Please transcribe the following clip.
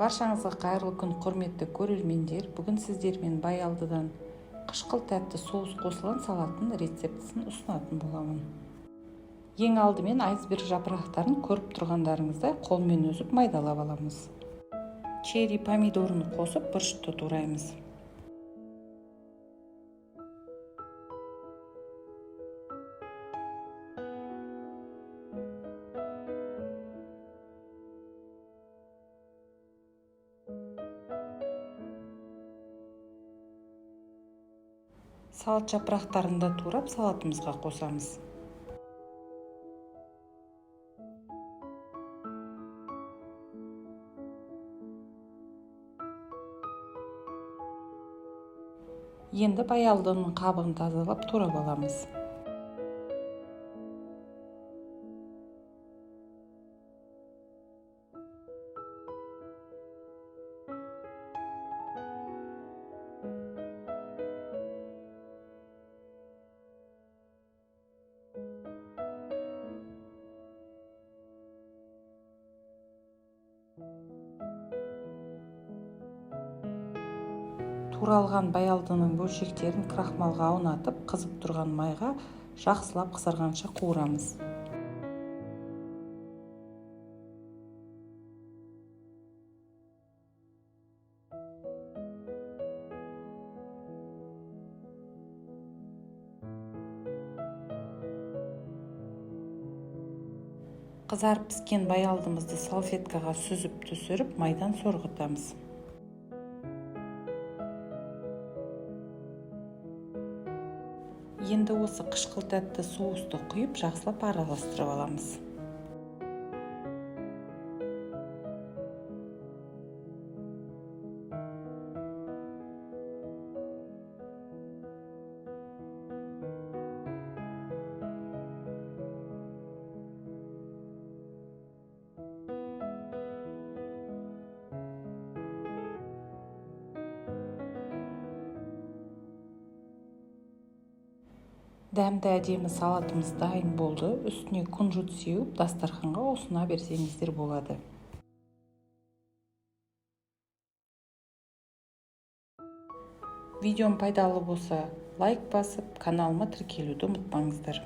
Баршаңызға қайырлы күн, құрметті көрермендер. Бүгін сіздермен Баялдыдан қышқыл тәтті соус қосылған салаттың рецептісін ұсынатын боламын. Ең алдымен айсберг жапырақтарын көріп тұрғандарыңыздай қолмен үзіп майдалап аламыз. Черри помидорын қосып бұрышты тураймыз. Салат жапырақтарын да турап салатымызға қосамыз. Енді баялдының қабығын тазалап турап аламыз. Туралған баялдының бөлшектерін крахмалға аунатып, қызып тұрған майға жақсылап қызарғанша қуырамыз. Қызарып піскен баялдымызды салфеткаға сүзіп түсіріп, майдан сорғытамыз. Енді осы қышқыл тәтті соусты құйып, жақсылап араластырып аламыз. Дәмді әдемі салатымыз дайын болды. Үстіне күнжіт сеуіп, дастарханға ұсына берсеңіздер болады. Видеом пайдалы болса, лайк басып, каналыма тіркелуді ұмытпаңыздар.